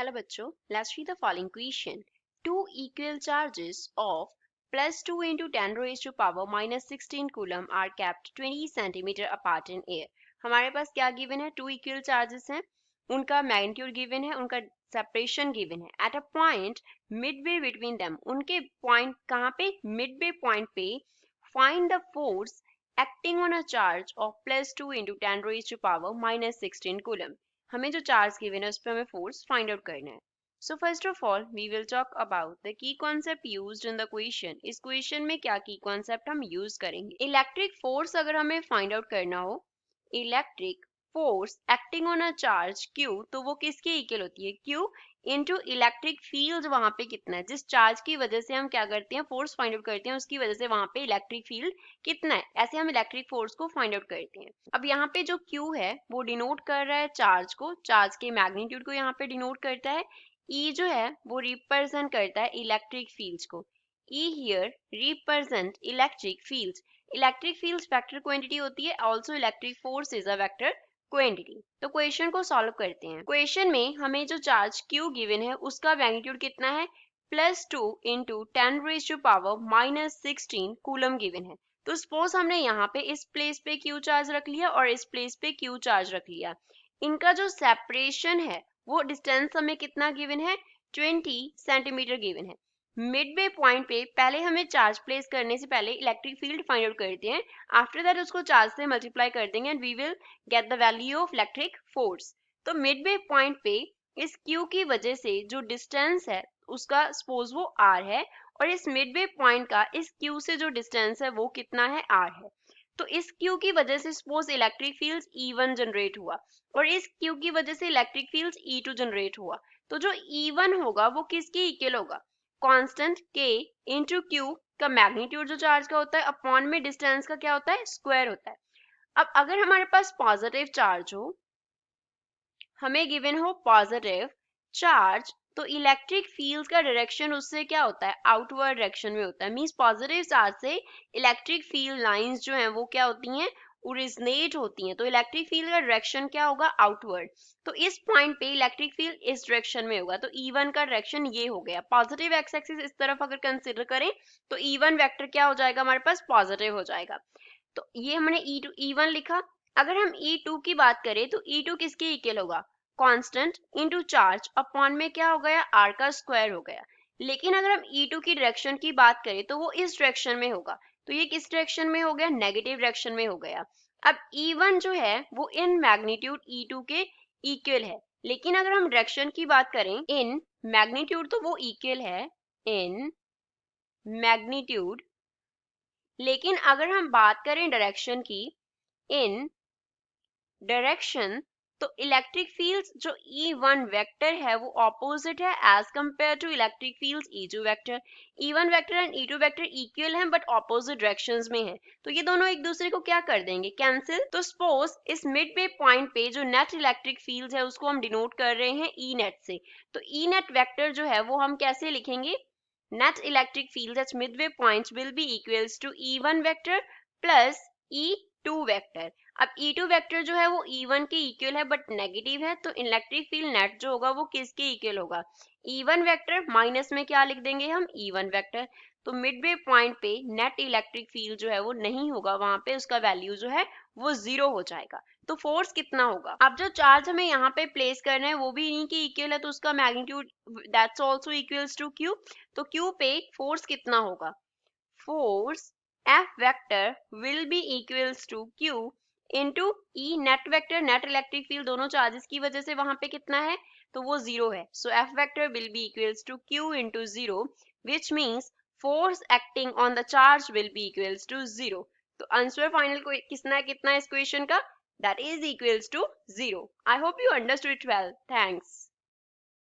Hello बच्चों, let's read the following question. Two equal charges of plus 2 into 10 raised to power minus 16 coulomb are kept 20 centimeter apart in air. हमारे पास क्या given है? Two equal charges हैं, उनका magnitude given है, उनका separation given है. At a point Midway between them, उनके point कहाँ पे? मिडवे पॉइंट पे. Find the force acting on a charge of plus 2 into 10 raised to power minus 16 coulomb. हमें जो चार्ज गिवन है उस पर हमें फोर्स फाइंड आउट करना है. So first of all we will talk about the key concept used in the question. इस question में क्या की कॉन्सेप्ट हम यूज करेंगे? इलेक्ट्रिक फोर्स अगर हमें फाइंड आउट करना हो, electric force acting on a charge Q, तो वो किसके इक्वल होती है? Q इनटू इलेक्ट्रिक फील्ड वहां पे कितना है, जिस चार्ज की वजह से हम क्या करते हैं, फोर्स फाइंड आउट करते हैं, उसकी वजह से वहां पे इलेक्ट्रिक फील्ड कितना है. ऐसे हम इलेक्ट्रिक फोर्स को फाइंड आउट करते हैं. अब यहाँ पे जो Q है वो डिनोट कर रहा है चार्ज को, चार्ज के मैग्नीट्यूड को यहाँ पे डिनोट करता है. E जो है वो रिप्रेजेंट करता है इलेक्ट्रिक फील्ड्स को. E here represent electric fields. Electric fields vector quantity होती है, also electric force is a vector quantity. तो क्वेश्चन को सॉल्व करते हैं. क्वेश्चन में हमें जो चार्ज Q गिवन है उसका मैग्नीट्यूड कितना है? Plus 2 into 10 raised to power minus 16 coulomb given है. तो सपोज हमने यहाँ पे इस प्लेस पे Q चार्ज रख लिया और इस प्लेस पे Q चार्ज रख लिया. इनका जो सेपरेशन है वो डिस्टेंस हमें कितना गिवन है? 20 सेंटीमीटर गिवन है. मिडवे पॉइंट पे पहले हमें चार्ज प्लेस करने से पहले इलेक्ट्रिक फील्ड फाइंड आउट करते हैं. आफ्टर दैट उसको चार्ज से मल्टीप्लाई कर देंगे and we will get the value of electric force. तो मिडवे पॉइंट पे इस Q की वजह से जो डिस्टेंस है उसका सपोज वो R है, और इस मिडवे पॉइंट का इस Q से जो डिस्टेंस है वो कितना है? R है. तो इस Q की वजह से suppose electric field E1 generate हुआ और इस Q की वजह से इलेक्ट्रिक फील्ड E2 जनरेट हुआ. तो जो E1 होगा वो किसके इक्वल होगा? कांस्टेंट K इंटू Q का मैग्नीट्यूड जो चार्ज का होता है अपॉन में डिस्टेंस का क्या होता है? स्क्वायर होता है. अब अगर हमारे पास पॉजिटिव चार्ज हो, हमें गिवन हो पॉजिटिव चार्ज, तो इलेक्ट्रिक फील्ड का डायरेक्शन उससे क्या होता है? आउटवर्ड डायरेक्शन में होता है. मींस पॉजिटिव चार्ज से इलेक्ट्रिक फील्ड लाइंस जो हैं वो क्या होती हैं? ओरिजिनेट होती हैं. तो इलेक्ट्रिक फील्ड का डायरेक्शन क्या होगा? आउटवर्ड. तो इस पॉइंट पे इलेक्ट्रिक फील्ड इस डायरेक्शन में होगा. तो E1 का डायरेक्शन ये हो गया. पॉजिटिव एक्स एक्सिस इस तरफ अगर कंसिडर करें तो E1 वेक्टर क्या हो जाएगा हमारे पास? पॉजिटिव हो जाएगा. तो ये हमने E1 लिखा. अगर हम E2 की बात करें तो E2 किसके इक्वल होगा? कांस्टेंट इनटू चार्ज अपॉन में क्या हो गया? R का स्क्वायर हो गया. लेकिन अगर हम E2 की डायरेक्शन की बात करें तो वो इस डायरेक्शन में होगा. तो ये किस डायरेक्शन में हो गया? नेगेटिव डायरेक्शन में हो गया. अब E1 जो है वो इन मैग्नीट्यूड E2 के इक्वल है. लेकिन अगर हम डायरेक्शन की बात करें, इन मैग्नीट्यूड तो वो इक्वल है इन मैग्नीट्यूड, लेकिन अगर हम बात करें डायरेक्शन की, इन डायरेक्शन, तो इलेक्ट्रिक फील्ड्स जो E1 वेक्टर है वो ऑपोजिट है as compare to electric fields E2 vector. E1 vector and E2 vector equal हैं बट ऑपोजिट डायरेक्शंस में हैं. तो ये दोनों एक दूसरे को क्या कर देंगे? कैंसिल. तो सपोज इस मिडवे पॉइंट पे जो नेट इलेक्ट्रिक फील्ड है उसको हम डिनोट कर रहे हैं E नेट से. तो E नेट वेक्टर जो है वो हम कैसे लिखेंगे? Net electric field at midway points will be equals to E1 vector plus E2 vector. अब E2 वेक्टर जो है वो E1 के इक्वल है बट नेगेटिव है, तो इलेक्ट्रिक फील्ड नेट जो होगा वो किसके इक्वल होगा? E1 वेक्टर माइनस में क्या लिख देंगे हम? E1 vector. तो मिडवे पॉइंट पे नेट इलेक्ट्रिक फील्ड जो है वो नहीं होगा, वहां पे उसका वैल्यू जो है वो 0 हो जाएगा. तो फोर्स कितना होगा? अब जो चार्ज हमें यहाँ पे प्लेस करना है वो भी इन्हीं के इक्वल है, तो उसका magnitude that's also equals to Q. तो Q पे फोर्स कितना होगा? Force F vector will be equals to Q into E net vector. Net electric field दोनों चार्जेस की वजह से वहां पे कितना है? तो वो 0 है. सो F vector will be equals to Q into 0, which means force acting on the charge will be equals to 0. तो आंसर फाइनल को कितना है इस क्वेश्चन का? That is equals to 0. I hope you understood it well. Thanks.